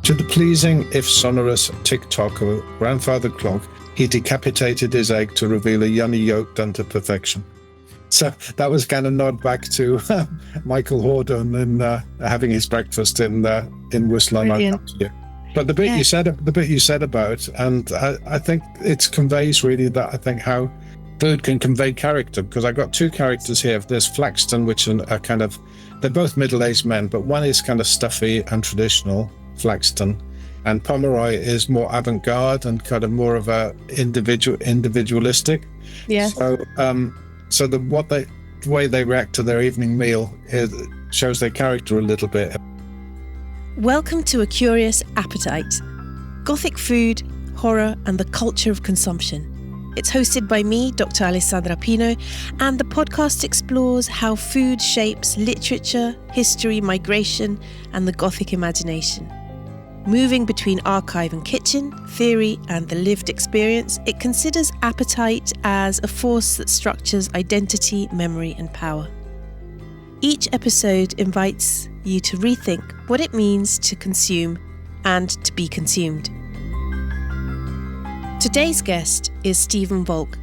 To the pleasing, if sonorous, tick-tock of a grandfather clock, he decapitated his egg to reveal a yummy yolk done to perfection. So that was kind of nod back to Michael Hordern and having his breakfast in Whistler. But the bit you said about, and I think it conveys really that I think how food can convey character, because I've got two characters here. There's Flaxton, which are kind of, they're both middle-aged men, but one is kind of stuffy and traditional, Flaxton, and Pomeroy is more avant-garde and kind of more of a individualistic. Yeah. So the way they react to their evening meal shows their character a little bit. Welcome to A Curious Appetite. Gothic food, horror, and the culture of consumption. It's hosted by me, Dr. Alessandra Pino, and the podcast explores how food shapes literature, history, migration, and the Gothic imagination. Moving between archive and kitchen, theory and the lived experience, it considers appetite as a force that structures identity, memory and power. Each episode invites you to rethink what it means to consume and to be consumed. Today's guest is Stephen Volk,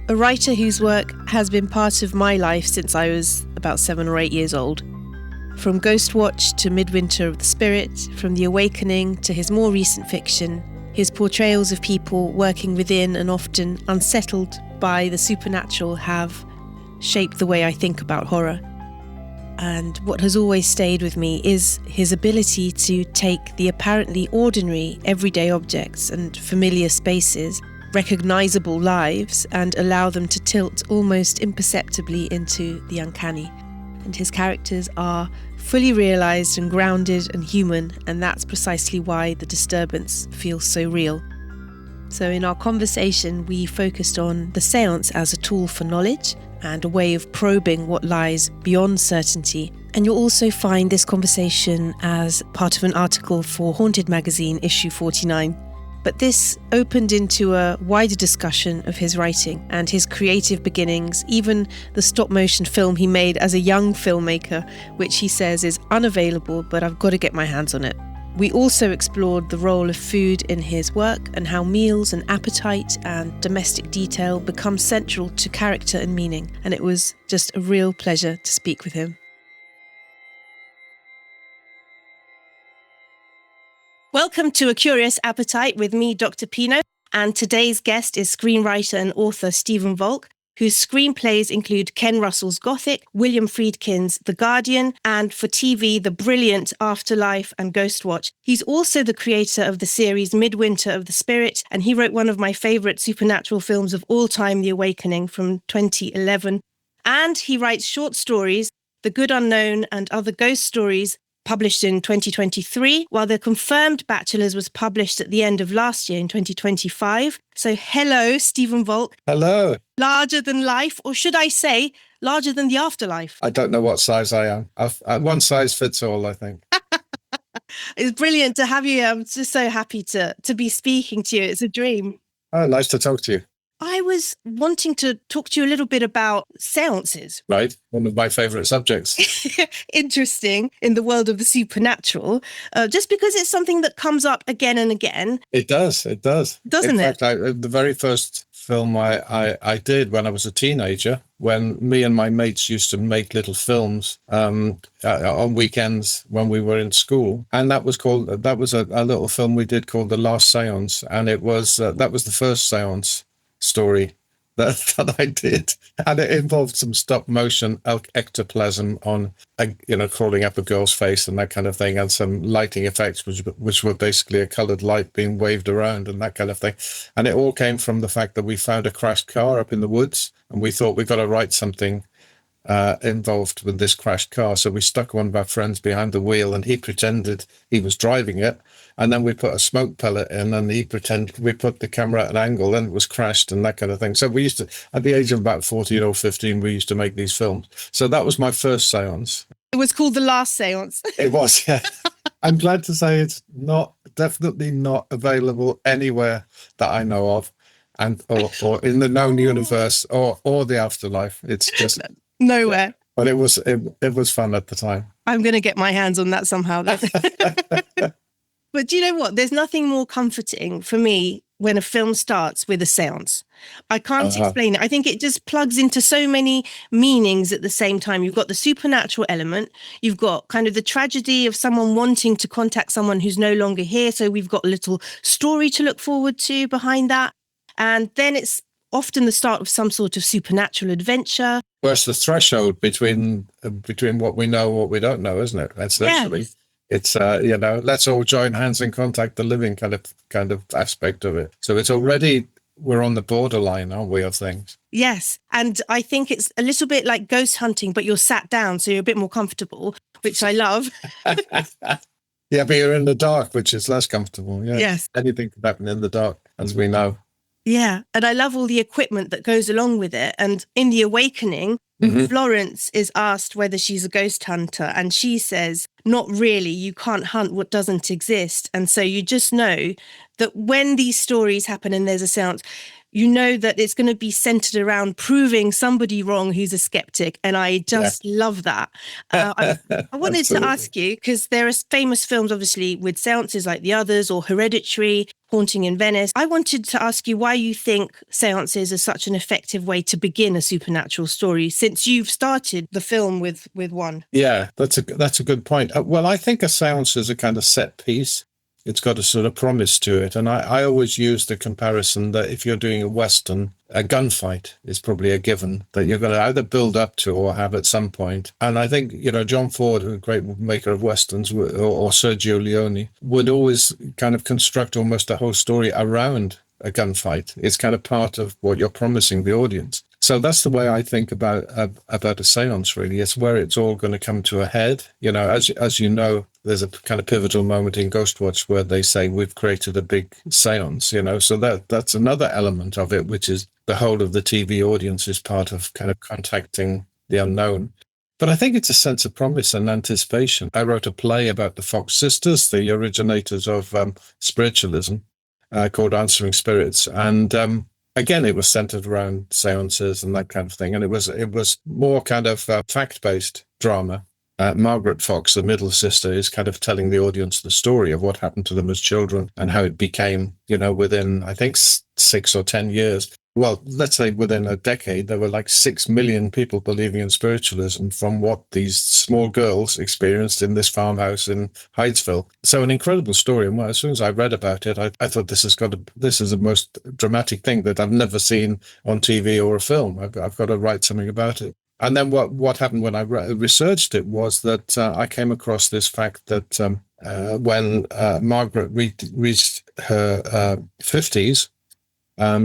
a writer whose work has been part of my life since I was about 7 or 8 years old. From Ghostwatch to Midwinter of the Spirit, from The Awakening to his more recent fiction, his portrayals of people working within and often unsettled by the supernatural have shaped the way I think about horror. And what has always stayed with me is his ability to take the apparently ordinary, everyday objects and familiar spaces, recognisable lives, and allow them to tilt almost imperceptibly into the uncanny. And his characters are fully realised and grounded and human, and that's precisely why the disturbance feels so real. So in our conversation, we focused on the séance as a tool for knowledge and a way of probing what lies beyond certainty. And you'll also find this conversation as part of an article for Haunted Magazine, issue 49. But this opened into a wider discussion of his writing and his creative beginnings, even the stop-motion film he made as a young filmmaker, which he says is unavailable, but I've got to get my hands on it. We also explored the role of food in his work and how meals and appetite and domestic detail become central to character and meaning. And it was just a real pleasure to speak with him. Welcome to A Curious Appetite with me, Dr. Pino, and today's guest is screenwriter and author Stephen Volk, whose screenplays include Ken Russell's Gothic, William Friedkin's The Guardian, and for TV, the brilliant Afterlife and Ghostwatch. He's also the creator of the series Midwinter of the Spirit, and he wrote one of my favourite supernatural films of all time, The Awakening, from 2011. And he writes short stories, The Good Unknown and Other Ghost Stories, published in 2023, while The Confirmed Bachelors was published at the end of last year in 2025. So hello, Stephen Volk. Hello. Larger than life, or should I say, larger than the afterlife? I don't know what size I am. One size fits all, I think. It's brilliant to have you. I'm just so happy to be speaking to you. It's a dream. Oh, nice to talk to you. I was wanting to talk to you a little bit about séances. Right, one of my favourite subjects. Interesting in the world of the supernatural, just because it's something that comes up again and again. It does. Doesn't it? In fact, the very first film I did when I was a teenager, when me and my mates used to make little films on weekends when we were in school, and that was a little film we did called The Last Séance, and it was that was the first séance story that I did, and it involved some stop motion ectoplasm on crawling up a girl's face and that kind of thing, and some lighting effects which were basically a colored light being waved around and that kind of thing. And it all came from the fact that we found a crashed car up in the woods, and we thought we've got to write something involved with this crashed car. So we stuck one of our friends behind the wheel, and he pretended he was driving it. And then we put a smoke pellet in, and we put the camera at an angle, and it was crashed and that kind of thing. So we used to, at the age of about 14 or 15, we used to make these films. So that was my first séance. It was called The Last Séance. It was, yeah. I'm glad to say it's definitely not available anywhere that I know of, and or in the known universe or the afterlife. It's just nowhere. Yeah. But it was fun at the time. I'm going to get my hands on that somehow. But do you know what? There's nothing more comforting for me when a film starts with a seance. I can't explain it. I think it just plugs into so many meanings at the same time. You've got the supernatural element. You've got kind of the tragedy of someone wanting to contact someone who's no longer here. So we've got a little story to look forward to behind that. And then it's often the start of some sort of supernatural adventure. Well, it's the threshold between what we know and what we don't know, isn't it? That's literally. Yes. It's let's all join hands and contact the living kind of aspect of it. So it's already, we're on the borderline, aren't we, of things? Yes. And I think it's a little bit like ghost hunting, but you're sat down, so you're a bit more comfortable, which I love. Yeah, but you're in the dark, which is less comfortable. Yeah. Yes. Anything can happen in the dark, as we know. Yeah. And I love all the equipment that goes along with it. And in The Awakening, Florence is asked whether she's a ghost hunter, and she says, not really, you can't hunt what doesn't exist. And so you just know that when these stories happen and there's a seance, you know that it's going to be centered around proving somebody wrong who's a skeptic. And I just love that. I wanted to ask you, because there are famous films, obviously, with seances like The Others or Hereditary, Haunting in Venice. I wanted to ask you why you think seances are such an effective way to begin a supernatural story, since you've started the film with one. Yeah, that's a good point. Well, I think a seance is a kind of set piece. It's got a sort of promise to it. And I always use the comparison that if you're doing a Western, a gunfight is probably a given that you're going to either build up to or have at some point. And I think, John Ford, a great maker of Westerns, or Sergio Leone, would always kind of construct almost a whole story around a gunfight. It's kind of part of what you're promising the audience. So that's the way I think about a seance, really. It's where it's all going to come to a head. As you know, there's a kind of pivotal moment in Ghostwatch where they say, we've created a big seance, so that's another element of it, which is the whole of the TV audience is part of kind of contacting the unknown. But I think it's a sense of promise and anticipation. I wrote a play about the Fox sisters, the originators of spiritualism, called Answering Spirits. And again, it was centered around seances and that kind of thing. And it was more kind of fact-based drama. Margaret Fox, the middle sister, is kind of telling the audience the story of what happened to them as children and how it became, within, I think, 6 or 10 years. Well, let's say within a decade, there were like 6 million people believing in spiritualism from what these small girls experienced in this farmhouse in Hydesville. So an incredible story. And as soon as I read about it, I thought this is the most dramatic thing that I've never seen on TV or a film. I've got to write something about it. And then what happened when I researched it was that I came across this fact that when Margaret reached her 50s,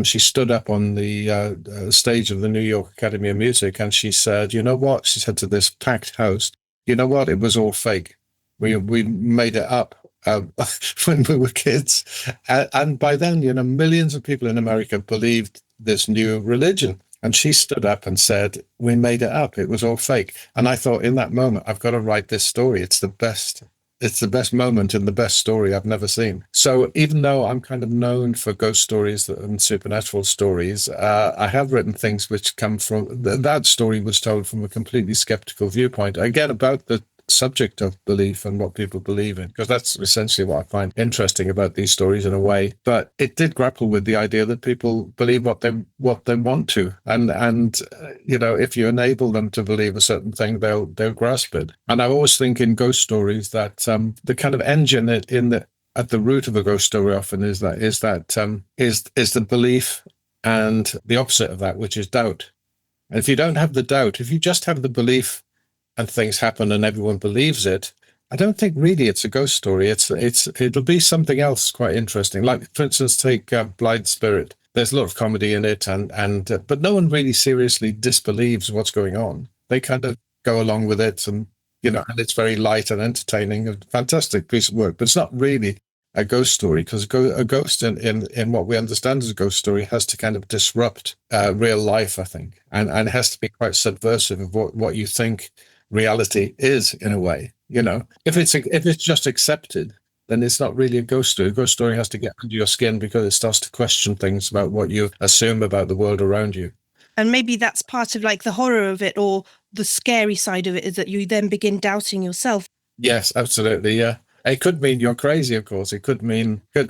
she stood up on the stage of the New York Academy of Music and she said, you know what? She said to this packed house, you know what? It was all fake. We made it up when we were kids. And by then, millions of people in America believed this new religion. And she stood up and said, we made it up. It was all fake. And I thought in that moment, I've got to write this story. It's the best moment and the best story I've never seen. So even though I'm kind of known for ghost stories and supernatural stories, I have written things which come from, that story was told from a completely skeptical viewpoint. Again, about the subject of belief and what people believe in, because that's essentially what I find interesting about these stories in a way. But it did grapple with the idea that people believe what they want to, and if you enable them to believe a certain thing, they'll grasp it. And I always think in ghost stories that the kind of engine at the root of a ghost story often is the belief, and the opposite of that, which is doubt. And if you don't have the doubt, if you just have the belief and things happen and everyone believes it, I don't think really it's a ghost story. It'll be something else quite interesting. Like, for instance, take Blind Spirit. There's a lot of comedy in it, but no one really seriously disbelieves what's going on. They kind of go along with it, and and it's very light and entertaining, a fantastic piece of work. But it's not really a ghost story, because a ghost in what we understand as a ghost story has to kind of disrupt real life, I think, and it has to be quite subversive of what you think reality is, in a way. If it's just accepted, then it's not really a ghost story. A ghost story has to get under your skin because it starts to question things about what you assume about the world around you. And maybe that's part of like the horror of it, or the scary side of it, is that you then begin doubting yourself. Yes, absolutely. Yeah. It could mean you're crazy, of course. It could mean you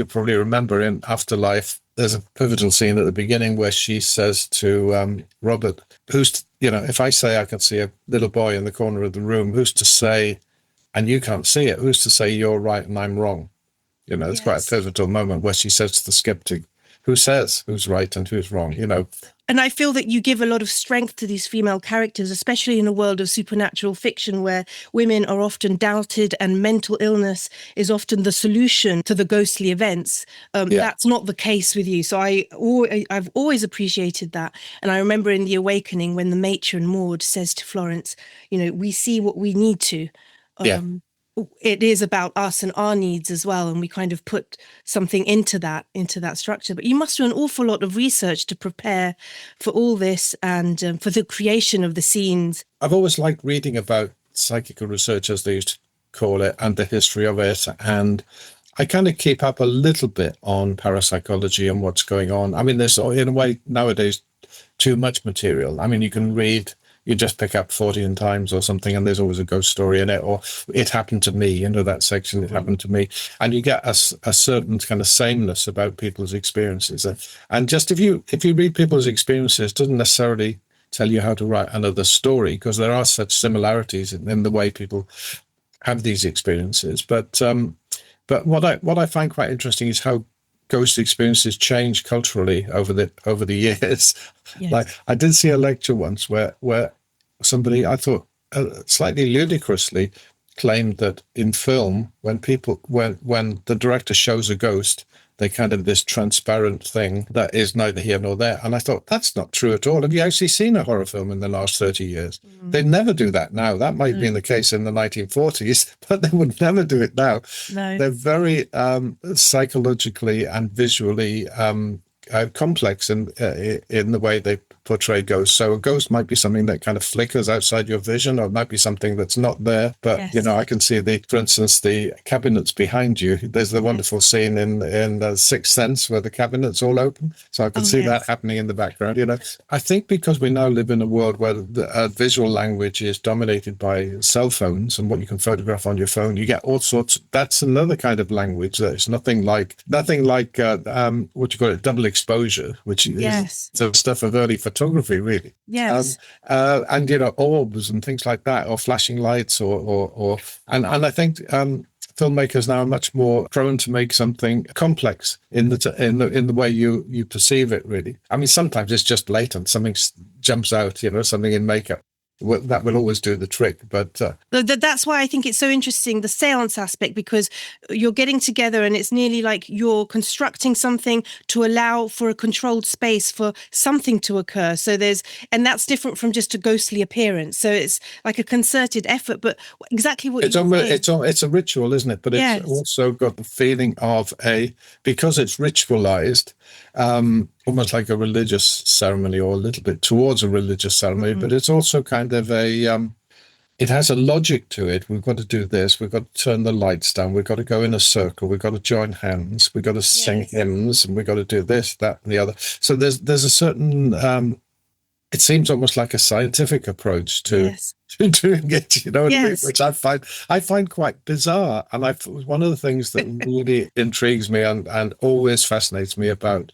probably remember in Afterlife, there's a pivotal scene at the beginning where she says to Robert, if I say I can see a little boy in the corner of the room, who's to say, and you can't see it, who's to say you're right and I'm wrong? It's quite a pivotal moment where she says to the skeptic, who says who's right and who's wrong, And I feel that you give a lot of strength to these female characters, especially in a world of supernatural fiction where women are often doubted and mental illness is often the solution to the ghostly events. That's not the case with you. So I've always appreciated that. And I remember in The Awakening when the matron Maud says to Florence, we see what we need to. It is about us and our needs as well, and we kind of put something into that structure. But you must do an awful lot of research to prepare for all this and for the creation of the scenes. I've always liked reading about psychical research, as they used to call it, and the history of it, and I kind of keep up a little bit on parapsychology and what's going on. I mean, there's in a way nowadays too much material. I mean, you just pick up 14 times or something and there's always a ghost story in it, or it happened to me, that section, it happened to me. And you get a certain kind of sameness about people's experiences. And just if you read people's experiences, it doesn't necessarily tell you how to write another story, because there are such similarities in the way people have these experiences. But what I find quite interesting is how ghost experiences change culturally over the years. Yes. Like I did see a lecture once where somebody, I thought slightly ludicrously, claimed that in film, when the director shows a ghost, they kind of this transparent thing that is neither here nor there. And I thought, that's not true at all. Have you actually seen a horror film in the last 30 years? They never do that now. That might be in the case in the 1940s, but they would never do it now. No. They're very psychologically and visually complex in the way they portray ghosts. So a ghost might be something that kind of flickers outside your vision, or it might be something that's not there. But yes. I can see for instance, the cabinets behind you. There's the wonderful scene in The Sixth Sense where the cabinets all open. So I can see that happening in the background. I think because we now live in a world where the visual language is dominated by cell phones and what you can photograph on your phone, you get all sorts. That's another kind of language that is nothing like what you call it, double exposure, which is the stuff of early photography, really. Yes. And orbs and things like that, or flashing lights, and I think filmmakers now are much more prone to make something complex in the way you perceive it. Really, I mean, sometimes it's just blatant. Something jumps out, something in makeup. That will always do the trick, but that's why I think it's so interesting, the seance aspect, because you're getting together and it's nearly like you're constructing something to allow for a controlled space for something to occur. And that's different from just a ghostly appearance. So it's like a concerted effort, but exactly what it's a ritual, isn't it? But it's also got the feeling of because it's ritualized, almost like a religious ceremony, or a little bit towards a religious ceremony, but it's also kind of it has a logic to it. We've got to do this. We've got to turn the lights down. We've got to go in a circle. We've got to join hands. We've got to sing hymns, and we've got to do this, that, and the other. So there's a certain, it seems almost like a scientific approach to doing it, what I mean? Which I find quite bizarre. And one of the things that really intrigues me and always fascinates me about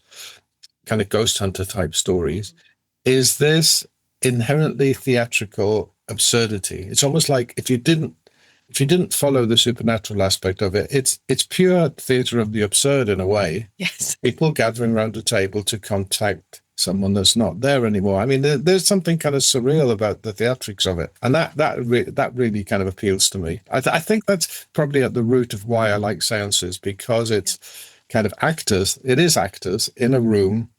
kind of ghost hunter type stories is this inherently theatrical absurdity. It's almost like if you didn't follow the supernatural aspect of it, it's pure theatre of the absurd in a way. Yes. People gathering around a table to contact someone that's not there anymore. I mean, there's something kind of surreal about the theatrics of it, and that really kind of appeals to me. I think that's probably at the root of why I like seances, because it's kind of actors. It is actors in a room,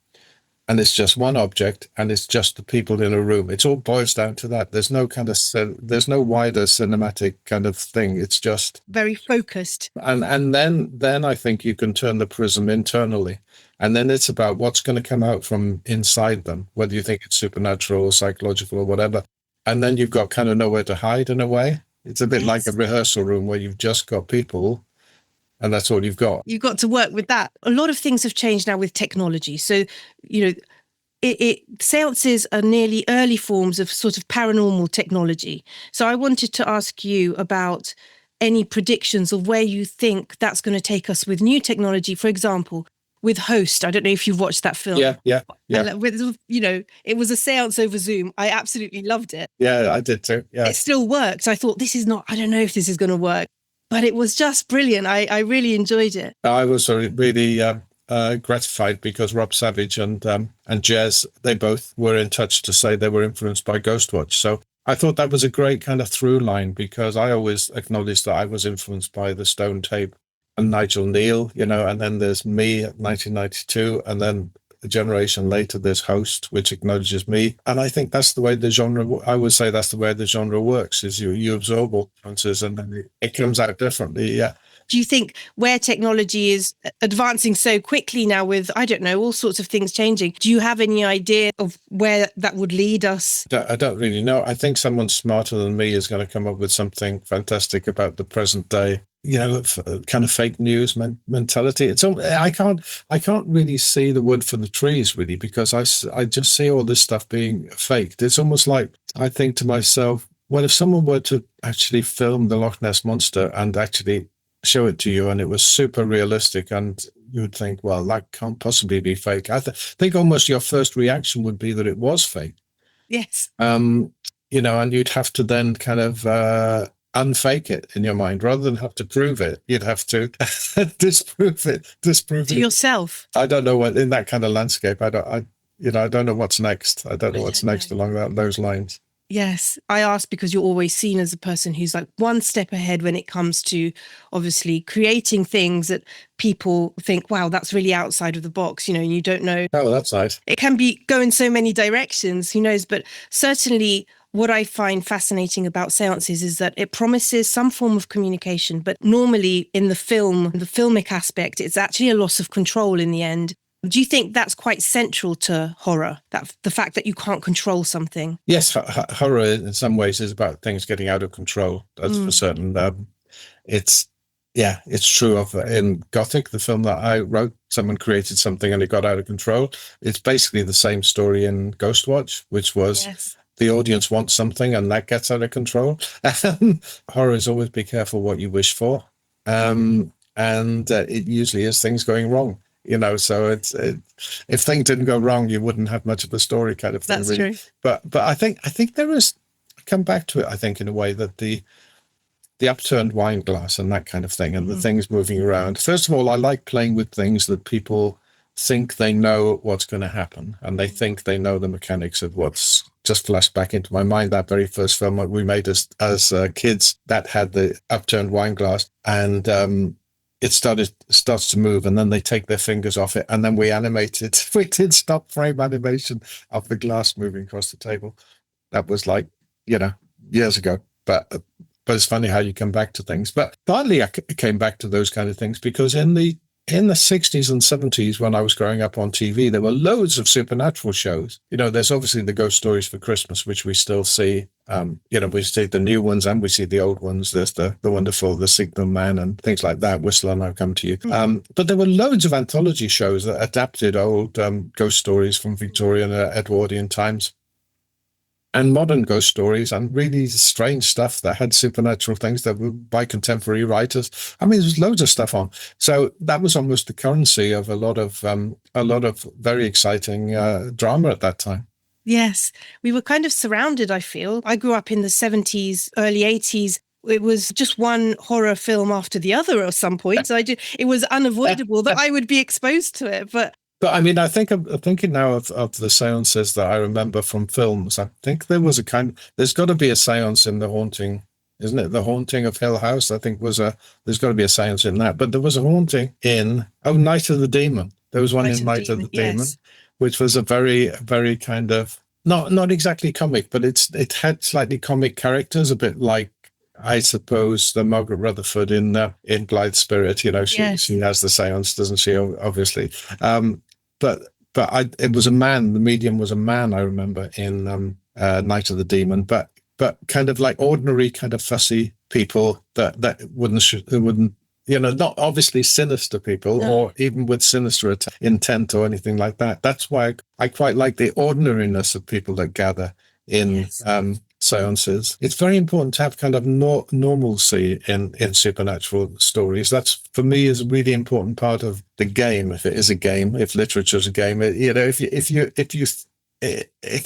and it's just one object, and it's just the people in a room. It all boils down to that. There's no there's no wider cinematic kind of thing. It's just very focused. And then I think you can turn the prism internally, and then it's about what's going to come out from inside them, whether you think it's supernatural or psychological or whatever. And then you've got kind of nowhere to hide in a way. It's a bit like a rehearsal room where you've just got people, and that's all you've got. You've got to work with that. A lot of things have changed now with technology. So, seances are nearly early forms of sort of paranormal technology. So I wanted to ask you about any predictions of where you think that's going to take us with new technology. For example, with Host, I don't know if you've watched that film. Yeah. With, it was a seance over Zoom. I absolutely loved it. Yeah, I did too. Yeah. It still worked. I thought, I don't know if this is going to work, but it was just brilliant. I really enjoyed it. I was really gratified because Rob Savage and Jez, they both were in touch to say they were influenced by Ghostwatch. So I thought that was a great kind of through line, because I always acknowledged that I was influenced by the Stone Tape and Nigel Neal, and then there's me at 1992, and then a generation later there's Host, which acknowledges me. And I think that's the way the genre, I would say that's the way the genre works, is you absorb all influences and then it comes out differently. Yeah. Do you think where technology is advancing so quickly now with, I don't know, all sorts of things changing, do you have any idea of where that would lead us? I don't really know. I think someone smarter than me is going to come up with something fantastic about the present day, kind of fake news mentality. I can't really see the wood for the trees, really, because I just see all this stuff being faked. It's almost like I think to myself, well, if someone were to actually film the Loch Ness Monster and actually show it to you and it was super realistic, and you would think, well, that can't possibly be fake. I think almost your first reaction would be that it was fake. Yes. And you'd have to then kind of unfake it in your mind rather than have to prove it. You'd have to disprove it to yourself. I don't know what in that kind of landscape. I don't know what's next. I don't know what's next along those lines. Yes, I ask because you're always seen as a person who's like one step ahead when it comes to obviously creating things that people think, wow, that's really outside of the box, and you don't know. Oh, that's nice. It can go in so many directions, who knows? But certainly what I find fascinating about seances is that it promises some form of communication, but normally in the filmic aspect, it's actually a loss of control in the end. Do you think that's quite central to horror, that the fact that you can't control something? Yes, horror in some ways is about things getting out of control. That's for certain. It's true of in Gothic, the film that I wrote. Someone created something and it got out of control. It's basically the same story in Ghostwatch, which was the audience wants something and that gets out of control. Horror is always be careful what you wish for, and it usually is things going wrong. So if things didn't go wrong, you wouldn't have much of a story kind of thing. That's really. True. But I think there is, I come back to it, I think, in a way that the upturned wine glass and that kind of thing and the things moving around. First of all, I like playing with things that people think they know what's going to happen and they think they know the mechanics of what's just flashed back into my mind. That very first film that we made as kids that had the upturned wine glass and it starts to move and then they take their fingers off it and then we animated. We did stop frame animation of the glass moving across the table. That was like, years ago. But it's funny how you come back to things. But partly I came back to those kind of things because in the 60s and 70s, when I was growing up on TV, there were loads of supernatural shows. There's obviously the Ghost Stories for Christmas, which we still see. We see the new ones and we see the old ones. There's the wonderful The Signal Man and things like that. Whistler and I'll Come to You. But there were loads of anthology shows that adapted old ghost stories from Victorian Edwardian times. And modern ghost stories and really strange stuff that had supernatural things that were by contemporary writers. I mean, there's loads of stuff on. So that was almost the currency of a lot of very exciting drama at that time. Yes, we were kind of surrounded, I feel. I grew up in the 70s, early 80s. It was just one horror film after the other at some point. So it was unavoidable that I would be exposed to it. But I mean, I think I'm thinking now of the seances that I remember from films. I think there was there's got to be a seance in The Haunting, isn't it? The Haunting of Hill House, I think there's got to be a seance in that. But there was a haunting in, Night of the Demon. There was one in Night of the Demon, which was a very, very kind of, not exactly comic, but it had slightly comic characters, a bit like, I suppose, the Margaret Rutherford in Blythe Spirit. She has the seance, doesn't she? Obviously. But it was a man. The medium was a man. I remember in Night of the Demon. But kind of like ordinary, kind of fussy people that wouldn't not obviously sinister people or even with sinister intent or anything like that. That's why I quite like the ordinariness of people that gather in seances. It's very important to have kind of normalcy in supernatural stories. That's, for me, is a really important part of the game. If it is a game, if literature's a game, if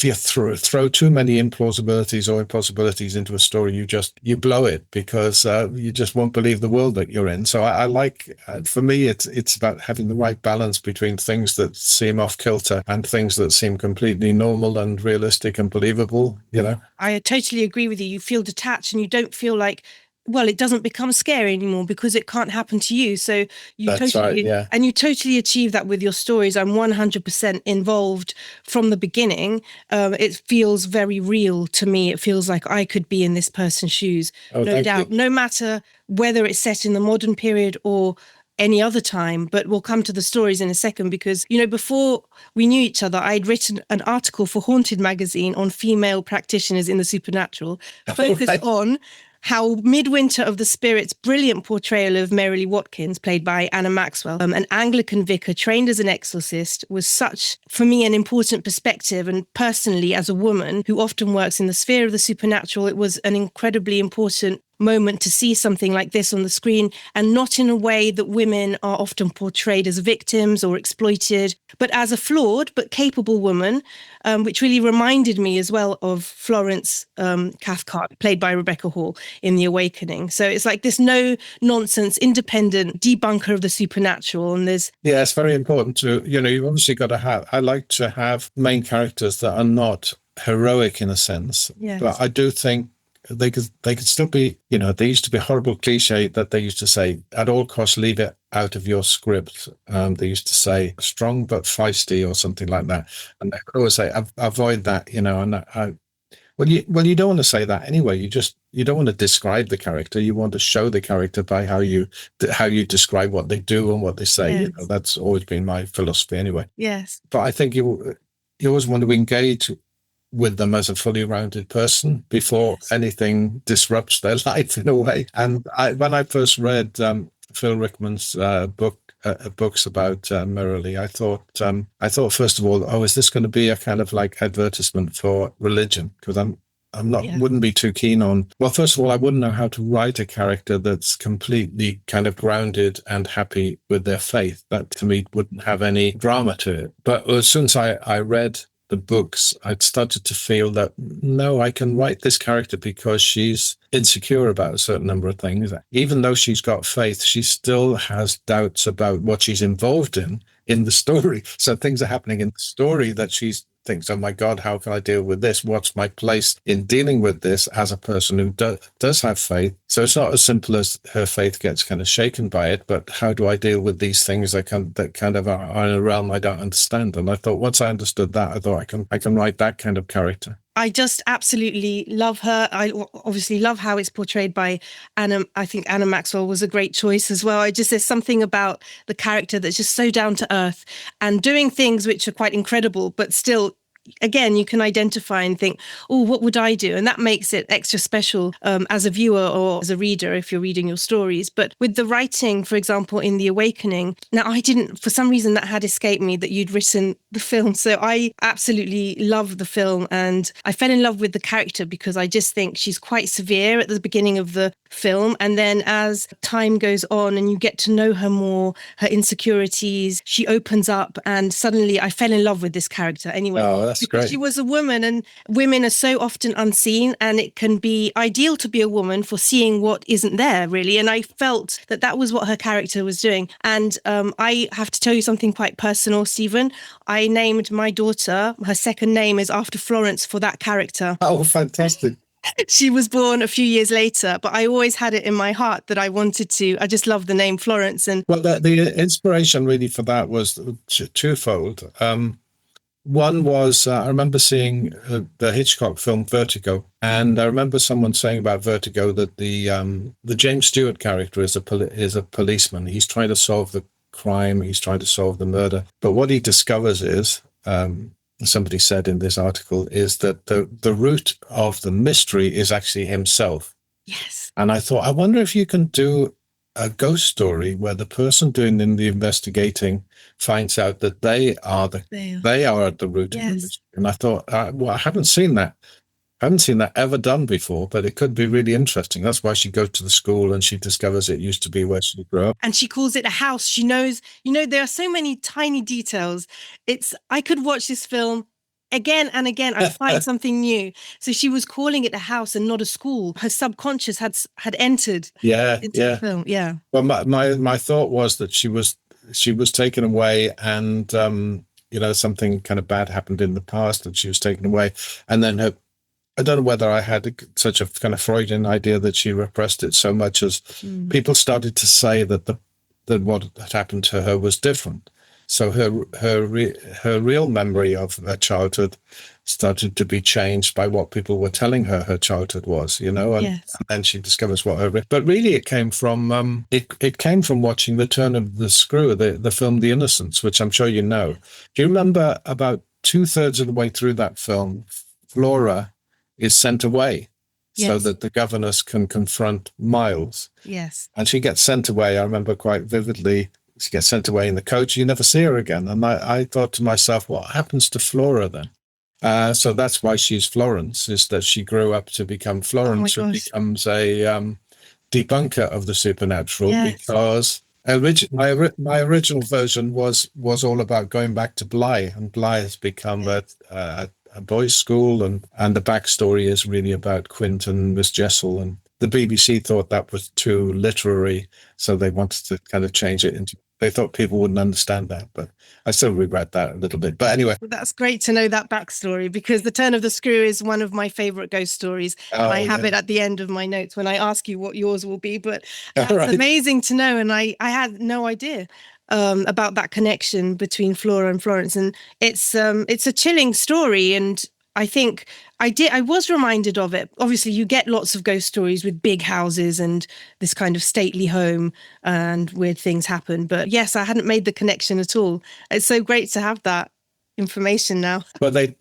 you throw too many implausibilities or impossibilities into a story, you blow it, because you just won't believe the world that you're in. So I like, for me, it's about having the right balance between things that seem off kilter and things that seem completely normal and realistic and believable. I totally agree with you. You feel detached and you don't feel like, well, it doesn't become scary anymore because it can't happen to you. So and you totally achieve that with your stories. I'm 100% involved from the beginning. It feels very real to me. It feels like I could be in this person's shoes, no doubt, no matter whether it's set in the modern period or any other time. But we'll come to the stories in a second, because, before we knew each other, I'd written an article for Haunted magazine on female practitioners in the supernatural, focused on how Midwinter of the Spirit's brilliant portrayal of Mary Watkins, played by Anna Maxwell, an Anglican vicar trained as an exorcist, was such, for me, an important perspective. And personally, as a woman who often works in the sphere of the supernatural, it was an incredibly important moment to see something like this on the screen, and not in a way that women are often portrayed as victims or exploited, but as a flawed but capable woman, which really reminded me as well of Florence Cathcart, played by Rebecca Hall in The Awakening. So it's like this no-nonsense, independent debunker of the supernatural. And it's very important to, you've obviously got to have, I like to have main characters that are not heroic in a sense, but I do think they could still be, they used to be a horrible cliche that they used to say, at all costs, leave it out of your script. They used to say strong but feisty or something like that. And they could always say, avoid that, well, you don't want to say that anyway. You don't want to describe the character. You want to show the character by how you describe what they do and what they say. Yes. That's always been my philosophy anyway. Yes. But I think you always want to engage with them as a fully rounded person before anything disrupts their life in a way. And when I first read Phil Rickman's books about Merrily, I thought first of all, is this going to be a kind of like advertisement for religion? Because wouldn't be too keen on. Well, first of all, I wouldn't know how to write a character that's completely kind of grounded and happy with their faith. That to me wouldn't have any drama to it. But as soon as I read the books, I'd started to feel that, no, I can write this character because she's insecure about a certain number of things. Even though she's got faith, she still has doubts about what she's involved in the story. So things are happening in the story that she thinks, oh my God, how can I deal with this? What's my place in dealing with this as a person who does have faith? So it's not as simple as her faith gets kind of shaken by it, but how do I deal with these things that kind of are in a realm I don't understand? And I thought, once I understood that, I thought I can write that kind of character. I just absolutely love her. I obviously love how it's portrayed by Anna. I think Anna Maxwell was a great choice as well. There's something about the character that's just so down to earth and doing things which are quite incredible, but still, again, you can identify and think, oh, what would I do? And that makes it extra special as a viewer or as a reader if you're reading your stories. But with the writing, for example, in The Awakening, now for some reason that had escaped me that you'd written the film. So I absolutely love the film, and I fell in love with the character because I just think she's quite severe at the beginning of the film. And then as time goes on and you get to know her more, her insecurities, she opens up, and suddenly I fell in love with this character anyway. Oh, that's because great. She was a woman, and women are so often unseen, and it can be ideal to be a woman for seeing what isn't there, really. And I felt that was what her character was doing. And I have to tell you something quite personal, Stephen. I named my daughter, her second name is after Florence, for that character. Oh, fantastic. She was born a few years later, but I always had it in my heart that I just love the name Florence. And well, the inspiration really for that was twofold. One was, I remember seeing the Hitchcock film Vertigo, and I remember someone saying about Vertigo that the James Stewart character is a policeman. He's trying to solve the crime, he's trying to solve the murder, but what he discovers is, somebody said in this article, is that the root of the mystery is actually himself. Yes. And I thought, I wonder if you can do a ghost story where the person doing the investigating finds out that they are at the root of the mystery. And I thought, well, I haven't seen that. I haven't seen that ever done before, but it could be really interesting. That's why she goes to the school and she discovers it used to be where she grew up. And she calls it a house. She knows, there are so many tiny details. I could watch this film again and again. I'd find something new. So she was calling it a house and not a school. Her subconscious had entered into the film. Yeah. Well, my thought was that she was taken away, and something kind of bad happened in the past, and she was taken away, and then I don't know whether I had such a kind of Freudian idea that she repressed it so much as people started to say that what had happened to her was different. So her real memory of her childhood started to be changed by what people were telling her childhood was, and then she discovers what but really it came from it came from watching The Turn of the Screw, the film The Innocents, which I'm sure you know. Do you remember about 2/3 of the way through that film, Flora is sent away so that the governess can confront Miles? Yes. And she gets sent away. I remember quite vividly. She gets sent away in the coach. You never see her again. And I thought to myself, what happens to Flora then? So that's why she's Florence, is that she grew up to become Florence, who becomes a debunker of the supernatural, because my original version was all about going back to Bly, and Bly has become a boys' school, and the backstory is really about Quint and Miss Jessel, and the BBC thought that was too literary, so they wanted to kind of change it into. They thought people wouldn't understand that, but I still regret that a little bit. But anyway. Well, that's great to know that backstory, because The Turn of the Screw is one of my favourite ghost stories. I have it at the end of my notes when I ask you what yours will be, but that's amazing to know. And I had no idea about that connection between Flora and Florence. And it's a chilling story. And I think I was reminded of it. Obviously, you get lots of ghost stories with big houses and this kind of stately home and weird things happen. But yes, I hadn't made the connection at all. It's so great to have that information now. But they,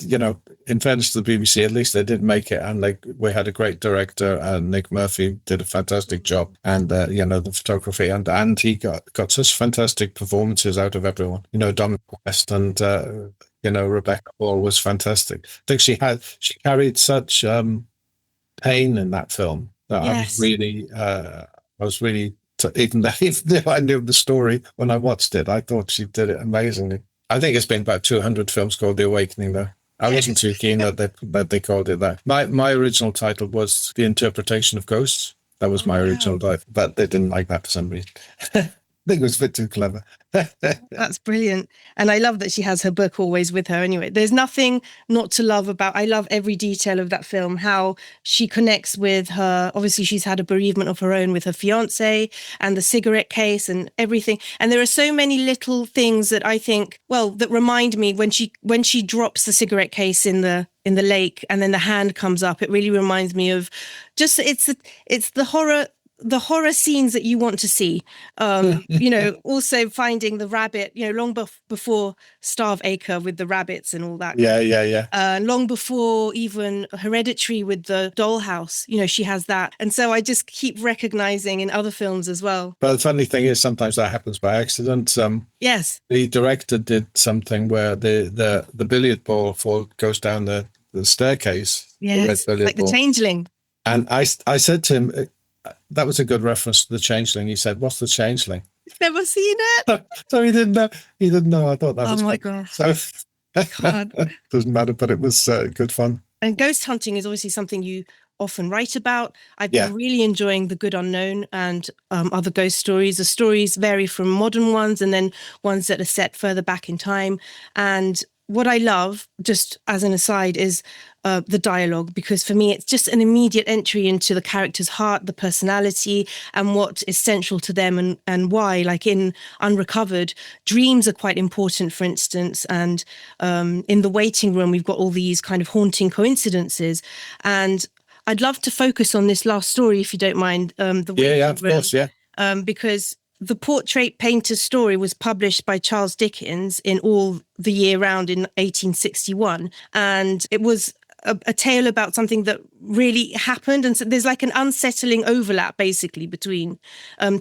in fairness to the BBC, at least they did make it. And we had a great director, and Nick Murphy did a fantastic job. And, the photography, and he got such fantastic performances out of everyone. Dominic West and, Rebecca Hall was fantastic. I think she carried such pain in that film that I was really, even though I knew the story when I watched it, I thought she did it amazingly. I think it's been about 200 films called The Awakening, though. I wasn't too keen that they called it that. My original title was The Interpretation of Ghosts. That was my original title, but they didn't like that for some reason. I think it was a bit too clever. That's brilliant. And I love that she has her book always with her anyway. There's nothing not to love about. I love every detail of that film, how she connects with her. Obviously, she's had a bereavement of her own with her fiance, and the cigarette case and everything. And there are so many little things that I think, that remind me when she drops the cigarette case in the lake and then the hand comes up. It really reminds me of just it's the horror scenes that you want to see. Also finding the rabbit, long before Starve Acre with the rabbits and all that. Yeah. Long before even Hereditary with the dollhouse, she has that. And so I just keep recognizing in other films as well. But the funny thing is, sometimes that happens by accident. Yes. The director did something where the billiard ball goes down the staircase. Yes, like the Changeling. And I said to him, that was a good reference to the Changeling. He said, "What's the Changeling?" You've never seen it? So he didn't know. He didn't know. I thought that was. Oh my God. So doesn't matter, but it was good fun. And ghost hunting is obviously something you often write about. I've been really enjoying The Good Unknown and other ghost stories. The stories vary from modern ones and then ones that are set further back in time. And what I love, just as an aside, is the dialogue, because for me, it's just an immediate entry into the character's heart, the personality, and what is central to them and why. Like in Unrecovered, dreams are quite important, for instance. And in The Waiting Room, we've got all these kind of haunting coincidences. And I'd love to focus on this last story, if you don't mind. Of course, yeah. Because the Portrait Painter's story was published by Charles Dickens in All the Year Round in 1861. And it was a tale about something that really happened. And so there's like an unsettling overlap basically between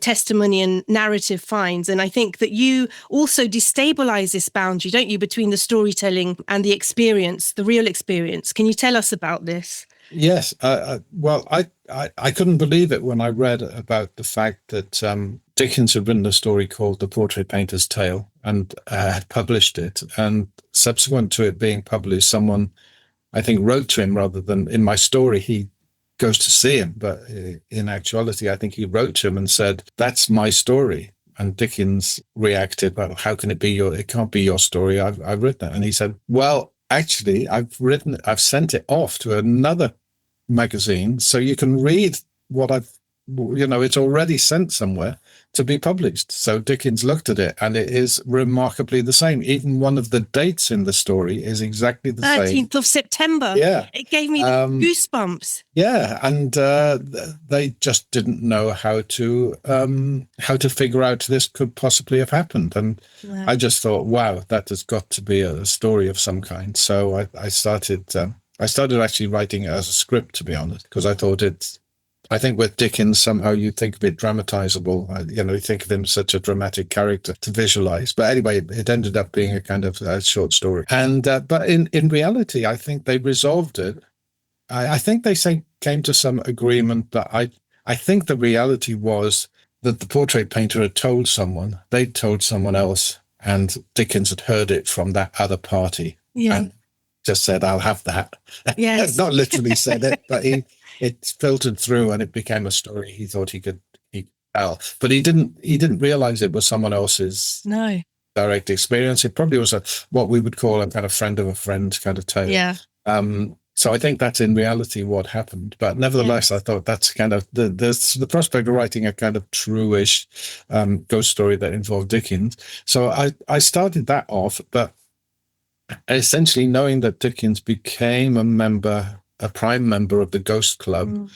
testimony and narrative finds. And I think that you also destabilize this boundary, don't you, between the storytelling and the experience, the real experience. Can you tell us about this? Yes. Well, I couldn't believe it when I read about the fact that Dickens had written a story called The Portrait Painter's Tale and had published it. And subsequent to it being published, someone, I think, wrote to him rather than in my story, he goes to see him. But in actuality, I think he wrote to him and said, that's my story. And Dickens reacted, well, how can it be it can't be your story. I've written it. And he said, well, actually, I've sent it off to another magazine so you can read what it's already sent somewhere to be published. So Dickens looked at it and it is remarkably the same. Even one of the dates in the story is exactly the 13th of September. Yeah. It gave me goosebumps. Yeah. And they just didn't know how to figure out this could possibly have happened. And wow. I just thought, wow, that has got to be a story of some kind. So I started actually writing it as a script, to be honest, because I think with Dickens, somehow you think of it dramatizable. You think of him as such a dramatic character to visualize. But anyway, it ended up being a kind of a short story. And but in reality, I think they resolved it. I think they came to some agreement. But I think the reality was that the portrait painter had told someone, they'd told someone else, and Dickens had heard it from that other party. Yeah. And just said, I'll have that. Yes. Not literally said it, but it filtered through and it became a story he thought he could tell. But he didn't realize it was someone else's direct experience. It probably was what we would call a kind of friend of a friend kind of tale. Yeah. So I think that's in reality what happened. But nevertheless, I thought that's kind of the prospect of writing a kind of true-ish ghost story that involved Dickens. So I started that off, but essentially knowing that Dickens became a prime member of the Ghost Club,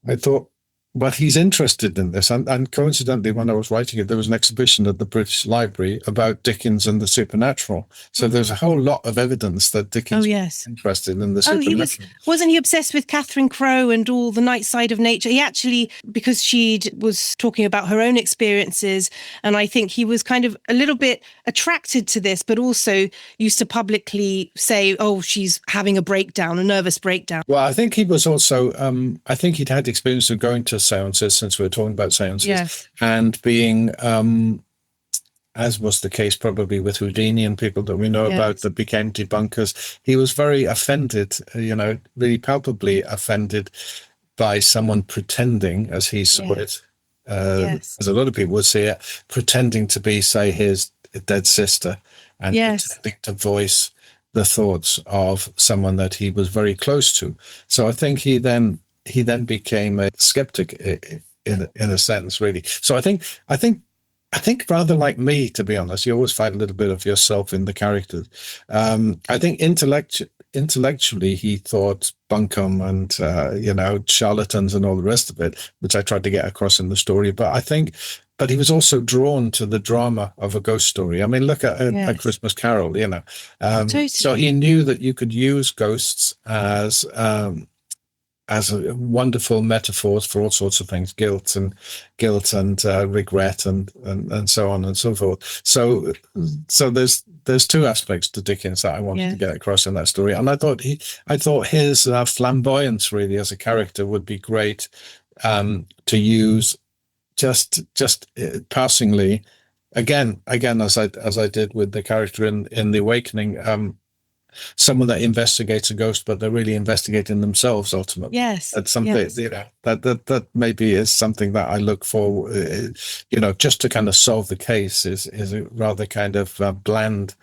I thought, well, he's interested in this. And coincidentally, when I was writing it, there was an exhibition at the British Library about Dickens and the supernatural. So there's a whole lot of evidence that Dickens was interested in the supernatural. Wasn't he obsessed with Catherine Crowe and all the night side of nature? He actually, because she was talking about her own experiences, and I think he was kind of a little bit attracted to this, but also used to publicly say, oh, she's having a breakdown, a nervous breakdown. Well, I think he was also, I think he'd had experience of going to seances, since we were talking about seances, and being, as was the case probably with Houdini and people that we know about that became debunkers, he was very offended, really palpably offended by someone pretending, as he saw it, as a lot of people would see it, pretending to be, say, his dead sister and pretending to voice the thoughts of someone that he was very close to. So I think he then became a skeptic in a sense, really. So I think rather like me, to be honest, you always find a little bit of yourself in the characters. I think intellectually he thought bunkum and charlatans and all the rest of it, which I tried to get across in the story. But he was also drawn to the drama of a ghost story. I mean, look at A Christmas Carol, Totally. So he knew that you could use ghosts as a wonderful metaphors for all sorts of things, guilt and regret and so on and so forth. So there's two aspects to Dickens that I wanted to get across in that story, and I thought his flamboyance really as a character would be great to use just passingly again as I did with the character in The Awakening. Someone that investigates a ghost, but they're really investigating themselves ultimately. Yes, that's something that maybe is something that I look for. Just to kind of solve the case is a rather kind of bland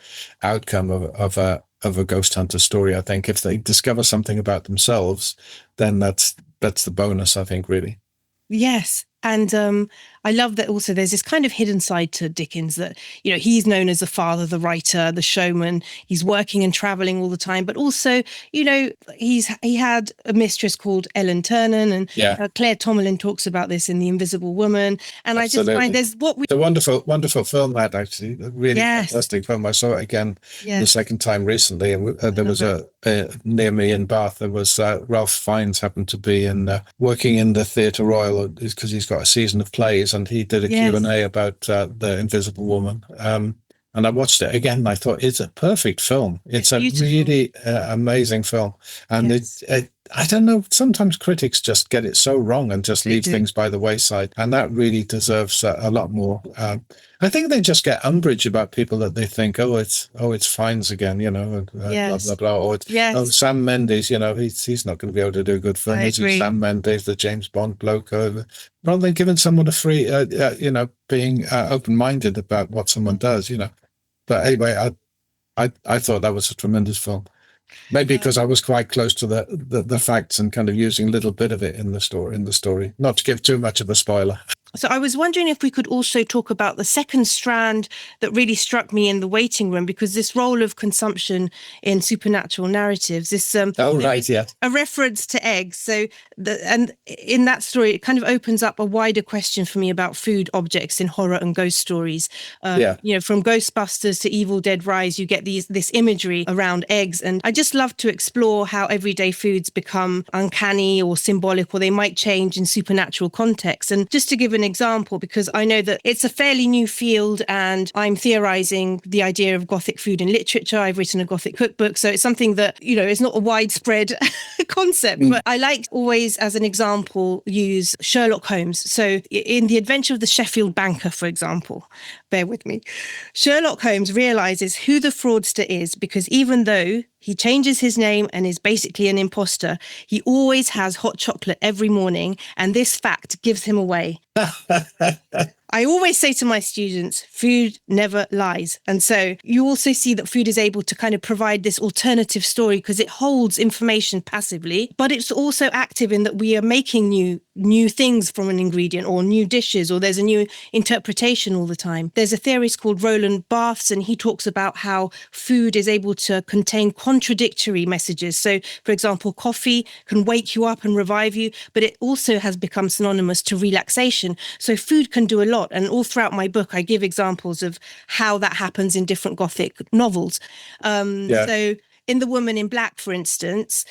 outcome of a ghost hunter story. I think if they discover something about themselves, then that's the bonus. I think really. Yes, And I love that also there's this kind of hidden side to Dickens that, he's known as the father, the writer, the showman. He's working and traveling all the time. But also, he had a mistress called Ellen Ternan, and Claire Tomalin talks about this in The Invisible Woman. And Absolutely. I just find It's a wonderful, wonderful film, that actually. A really fantastic film. I saw it again the second time recently. And there was near me in Bath, there was Ralph Fiennes happened to be working in the Theatre Royal because he's got a season of plays, and he did a Q&A about The Invisible Woman. And I watched it again, and I thought, it's a perfect film. It's a really amazing film. And I don't know, sometimes critics just get it so wrong and just leave things by the wayside. And that really deserves a lot more. I think they just get umbrage about people that they think, it's Fiennes again, blah, blah, blah. Or Sam Mendes, he's not going to be able to do a good film. Is it Sam Mendes, the James Bond bloke over? Rather than giving someone a free, being open-minded about what someone does, But anyway, I thought that was a tremendous film. Maybe because I was quite close to the facts and kind of using a little bit of it in the story. Not to give too much of a spoiler. So I was wondering if we could also talk about the second strand that really struck me in The Waiting Room, because this role of consumption in supernatural narratives, this a reference to eggs. So and in that story, it kind of opens up a wider question for me about food objects in horror and ghost stories. From Ghostbusters to Evil Dead Rise, you get this imagery around eggs, and I just love to explore how everyday foods become uncanny or symbolic, or they might change in supernatural contexts. And just to give an example, because I know that it's a fairly new field, and I'm theorizing the idea of Gothic food in literature. I've written a Gothic cookbook, so it's something that is not a widespread concept. But I like always, as an example, use Sherlock Holmes. So in The Adventure of the Sheffield Banker, for example, bear with me, Sherlock Holmes realizes who the fraudster is, because even though he changes his name and is basically an imposter, he always has hot chocolate every morning, and this fact gives him away. I always say to my students, food never lies. And so you also see that food is able to kind of provide this alternative story because it holds information passively, but it's also active in that we are making new things from an ingredient, or new dishes, or there's a new interpretation all the time. There's a theorist called Roland Barthes, and he talks about how food is able to contain contradictory messages. So, for example, coffee can wake you up and revive you, but it also has become synonymous to relaxation. So food can do a lot. And all throughout my book, I give examples of how that happens in different Gothic novels. So in The Woman in Black, for instance,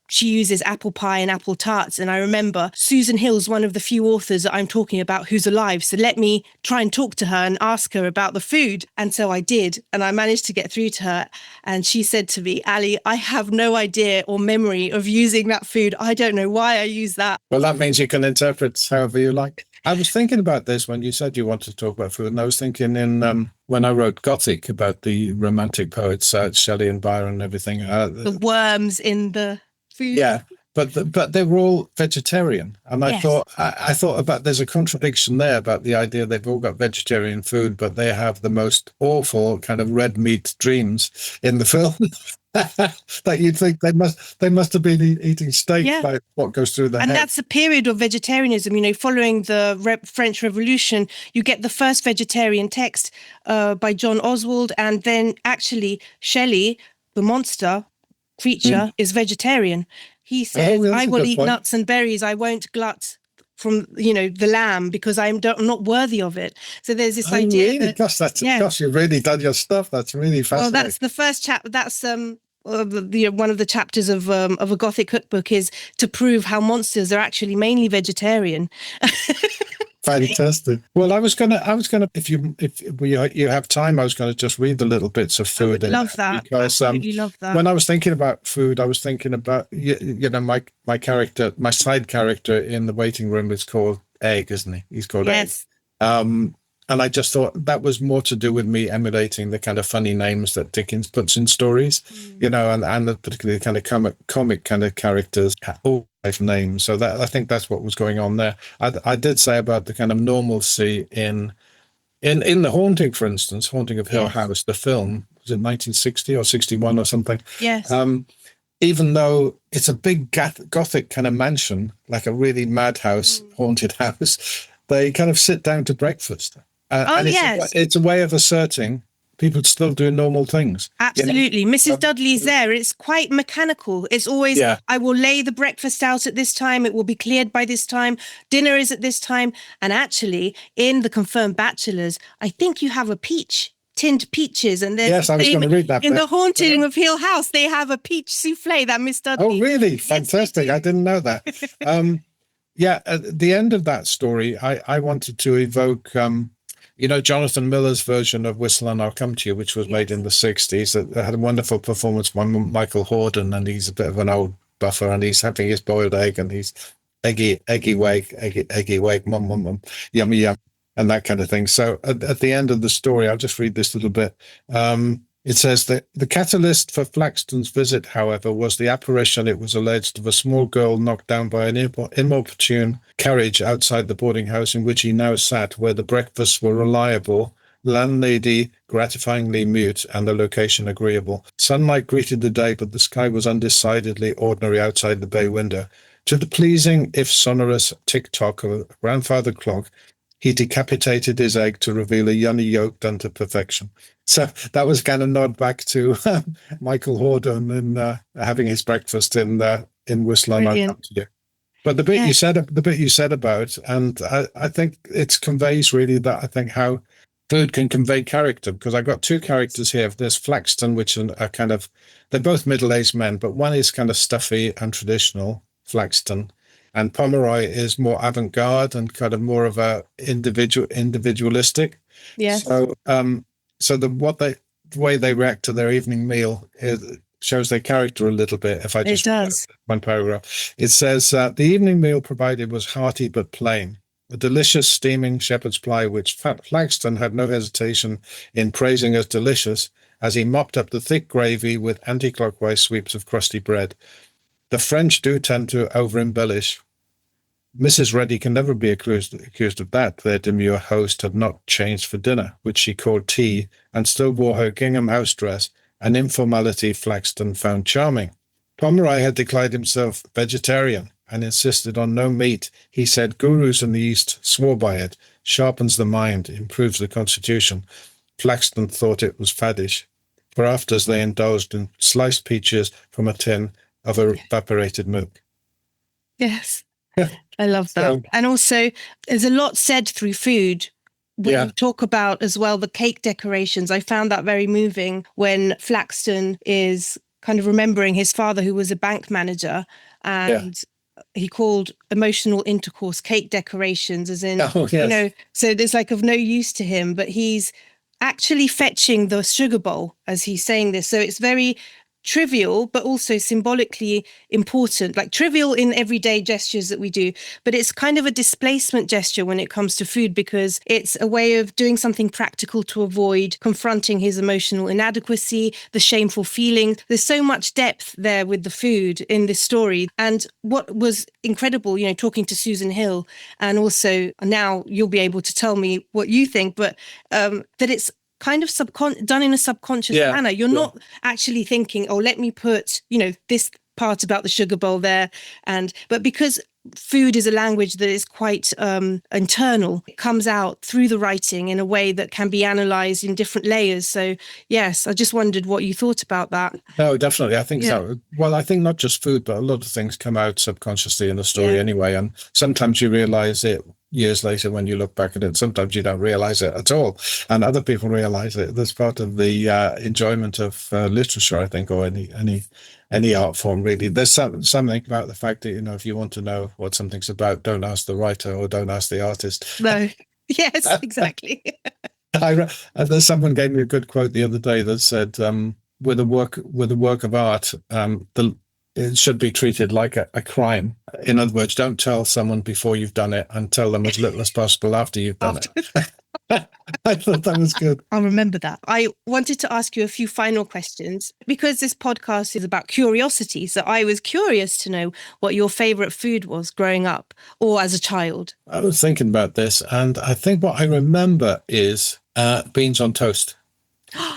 she uses apple pie and apple tarts. And I remember Susan Hill's one of the few authors that I'm talking about who's alive. So let me try and talk to her and ask her about the food. And so I did. And I managed to get through to her. And she said to me, Ali, I have no idea or memory of using that food. I don't know why I use that. Well, that means you can interpret however you like. I was thinking about this when you said you wanted to talk about food. And I was thinking when I wrote Gothic about the romantic poets, Shelley and Byron and everything. The worms in the food. Yeah, but they were all vegetarian, and I thought about there's a contradiction there about the idea they've all got vegetarian food, but they have the most awful kind of red meat dreams in the film. That you'd think they must have been eating steak by what goes through their head. And that's a period of vegetarianism. Following the French Revolution, you get the first vegetarian text by John Oswald, and then actually Shelley, the monster creature, is vegetarian. He says, I will eat nuts and berries. I won't glut from the lamb because I'm not worthy of it. So there's this idea. Really? Gosh, you've really done your stuff. That's really fascinating. Well, that's the first chapter. That's one of the chapters of a Gothic cookbook is to prove how monsters are actually mainly vegetarian. Fantastic. Well, I was gonna. If you have time, I was gonna just read the little bits of food. I would love that. Because love that. When I was thinking about food, I was thinking about my character, my side character in The Waiting Room is called Egg, isn't he? He's called Egg. And I just thought that was more to do with me emulating the kind of funny names that Dickens puts in stories, and the particularly kind of comic kind of characters all have names. So that I think that's what was going on there. I did say about the kind of normalcy in The Haunting, for instance, Haunting of Hill House, the film, was it 1960 or 61 or something? Yes. even though it's a big Gothic kind of mansion, like a really madhouse, haunted house, they kind of sit down to breakfast. Oh, And yes. it's a way of asserting people still do normal things. Absolutely. Mrs. Dudley's there. It's quite mechanical. It's always, Yeah. I will lay the breakfast out at this time. It will be cleared by this time. Dinner is at this time. And actually, in the Confirmed Bachelors, I think you have a peach, tinned peaches. And then Yes, I was going to read that. In the Haunting of Hill House, they have a peach souffle that Miss Dudley. Oh, really? Fantastic. I didn't know that. Yeah, at the end of that story, I wanted to evoke, Jonathan Miller's version of Whistle and I'll Come to You, which was made in the 60s. That had a wonderful performance by Michael Hordern, and he's a bit of an old buffer, and he's having his boiled egg, and he's eggy wake, mum, yummy, yum, and that kind of thing. So at the end of the story, I'll just read this little bit. It says that the catalyst for Flaxton's visit, however, was the apparition, it was alleged, of a small girl knocked down by an inopportune carriage outside the boarding house in which he now sat, where the breakfasts were reliable, landlady gratifyingly mute, and the location agreeable. Sunlight greeted the day, but the sky was undecidedly ordinary outside the bay window. To the pleasing, if sonorous, tick-tock of a grandfather clock, he decapitated his egg to reveal a yummy yolk done to perfection. So that was kind of nod back to Michael Hordern and having his breakfast in Whistle and I'll Come to You. But the bit you said about, and I think it conveys really that I think how food can convey character, because I got two characters here. There's Flaxton, which are kind of, they're both middle-aged men, but one is kind of stuffy and traditional, Flaxton, and Pomeroy is more avant-garde and kind of more of a individualistic. Yeah. So the way they react to their evening meal shows their character a little bit. If I just read one paragraph, it says the evening meal provided was hearty but plain. A delicious steaming shepherd's pie, which Flaxton had no hesitation in praising as delicious, as he mopped up the thick gravy with anti-clockwise sweeps of crusty bread. The French do tend to over-embellish. Mrs. Reddy can never be accused of that. Their demure host had not changed for dinner, which she called tea, and still wore her gingham house dress, an informality Flaxton found charming. Pomeroy had declared himself vegetarian and insisted on no meat. He said gurus in the East swore by it, sharpens the mind, improves the constitution. Flaxton thought it was faddish. For afters they indulged in sliced peaches from a tin of evaporated milk. Yes. I love that. And also, there's a lot said through food. We talk about as well the cake decorations. I found that very moving when Flaxton is kind of remembering his father, who was a bank manager, and he called emotional intercourse cake decorations, as in, so there's like of no use to him, but he's actually fetching the sugar bowl as he's saying this. So it's very trivial, but also symbolically important, like trivial in everyday gestures that we do, but it's kind of a displacement gesture when it comes to food, because it's a way of doing something practical to avoid confronting his emotional inadequacy, the shameful feeling. There's so much depth there with the food in this story. And what was incredible, talking to Susan Hill, and also now you'll be able to tell me what you think, but that it's kind of done in a subconscious manner. You're not actually thinking, oh, let me put, this part about the sugar bowl there. But because food is a language that is quite internal, it comes out through the writing in a way that can be analysed in different layers. So, yes, I just wondered what you thought about that. No, definitely. I think so. Well, I think not just food, but a lot of things come out subconsciously in the story anyway. And sometimes you realise it years later when you look back at it. Sometimes you don't realise it at all. And other people realise it. That's part of the enjoyment of literature, I think, or any art form, really. There's something about the fact that, if you want to know what something's about, don't ask the writer or don't ask the artist. No. Yes, exactly. Someone gave me a good quote the other day that said, with a work of art, it should be treated like a crime. In other words, don't tell someone before you've done it, and tell them as little as possible after you've done it. I thought that was good. I'll remember that. I wanted to ask you a few final questions, because this podcast is about curiosity. So I was curious to know what your favourite food was growing up or as a child. I was thinking about this, and I think what I remember is beans on toast,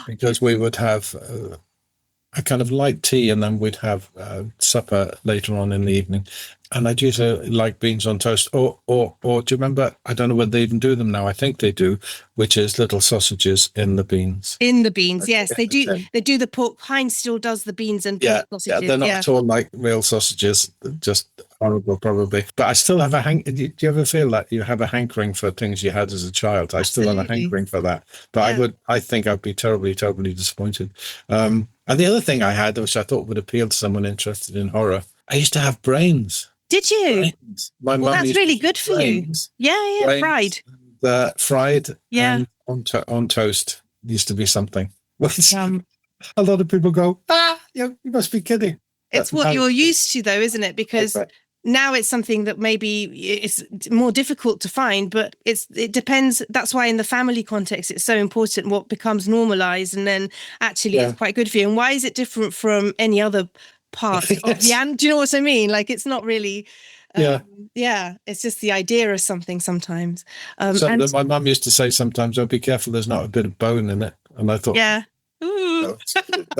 because we would have a kind of light tea, and then we'd have supper later on in the evening. And I'd usually like beans on toast, or do you remember? I don't know whether they even do them now. I think they do, which is little sausages in the beans. In the beans, yes, they do. They do the pork. Heinz still does the beans and pork sausages. Yeah, they're not at all like real sausages. Just horrible, probably. But I still have do you ever feel that you have a hankering for things you had as a child? I still have a hankering for that. But I think I'd be terribly disappointed. And the other thing I had, which I thought would appeal to someone interested in horror, I used to have brains. Did you? Brains. My mum that's really good for brains. You. Yeah, brains, fried. Fried and on toast used to be something. A lot of people go, you must be kidding. It's what you're used to, though, isn't it? Because now it's something that maybe it's more difficult to find, but it depends. That's why in the family context, it's so important what becomes normalized, and then actually it's quite good for you. And why is it different from any other part of the do you know what I mean? Like, it's not really it's just the idea of something sometimes. And my mum used to say sometimes, be careful there's not a bit of bone in it. And I thought, that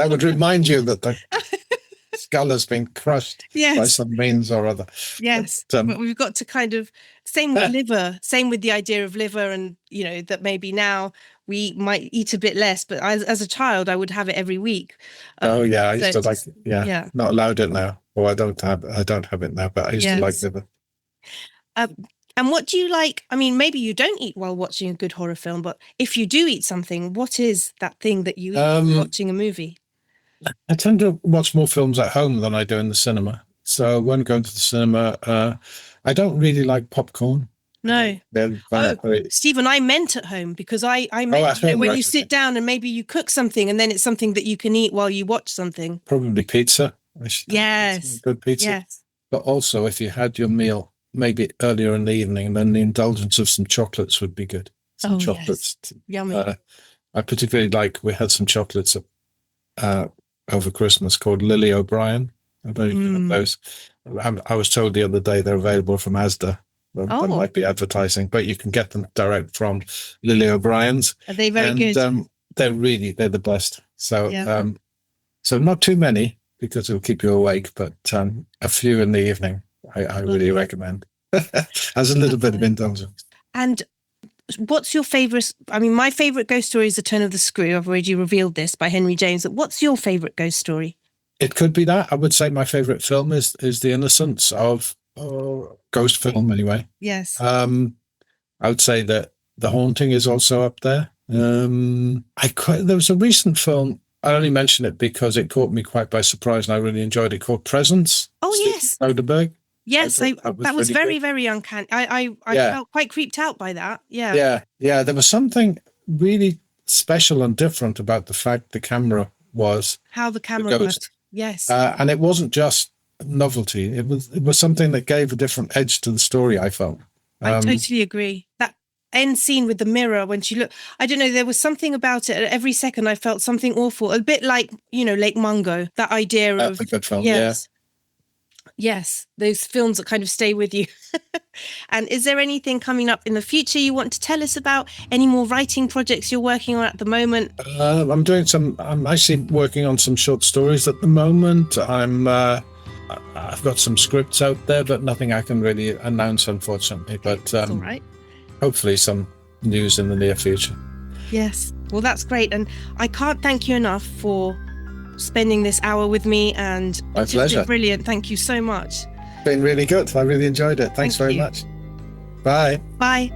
would remind you that the skull has been crushed by some means or other. Yes, but we've got to kind of, same with liver, same with the idea of liver, and that maybe now we might eat a bit less, but as a child, I would have it every week. I used to like, not allowed it now. Or I don't have it now, but I used to like liver. And what do you like? I mean, maybe you don't eat while watching a good horror film, but if you do eat something, what is that thing that you eat while watching a movie? I tend to watch more films at home than I do in the cinema. So when going to the cinema, I don't really like popcorn. No. Stephen, I meant at home, because I meant when you sit down and maybe you cook something and then it's something that you can eat while you watch something. Probably pizza. Yes. Good pizza. Yes. But also, if you had your meal maybe earlier in the evening, then the indulgence of some chocolates would be good. Some chocolates. Yes. Yummy. I particularly we had some chocolates over Christmas called Lily O'Brien. I don't even have those. I was told the other day they're available from Asda. Well, they might be advertising, but you can get them direct from Lily O'Brien's. Are they very good? They're the best. So, so not too many, because it'll keep you awake, but a few in the evening, I really recommend. As a little bit of indulgence. And what's your favourite? I mean, my favourite ghost story is The Turn of the Screw. I've already revealed this, by Henry James. What's your favourite ghost story? It could be that. I would say my favourite film is The Innocents of ghost film, anyway. Yes. I would say that The Haunting is also up there. There was a recent film. I only mention it because it caught me quite by surprise, and I really enjoyed it, called Presence. Oh, yes. Soderbergh. Yes, that was very, very uncanny. I felt quite creeped out by that. Yeah. Yeah. There was something really special and different about the fact the camera was how the camera worked. Yes. And it wasn't just novelty. It was something that gave a different edge to the story, I felt. I totally agree. That end scene with the mirror, when she looked, I don't know, there was something about it. Every second I felt something awful, a bit like, Lake Mungo, that idea of... That's a good film, Yes, those films that kind of stay with you. And is there anything coming up in the future you want to tell us about? Any more writing projects you're working on at the moment? I'm actually working on some short stories at the moment. I've got some scripts out there, but nothing I can really announce, unfortunately. But all right. Hopefully some news in the near future. Yes. Well, that's great. And I can't thank you enough for spending this hour with me, and my pleasure. Brilliant. Thank you so much. It's been really good. I really enjoyed it. Thanks very much. Bye. Bye.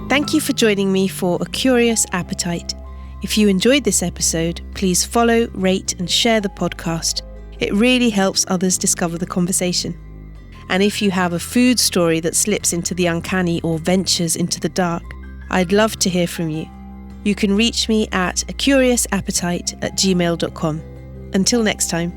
Thank you for joining me for A Curious Appetite. If you enjoyed this episode, please follow, rate and share the podcast. It really helps others discover the conversation. And if you have a food story that slips into the uncanny or ventures into the dark, I'd love to hear from you. You can reach me at acuriousappetite@gmail.com. Until next time.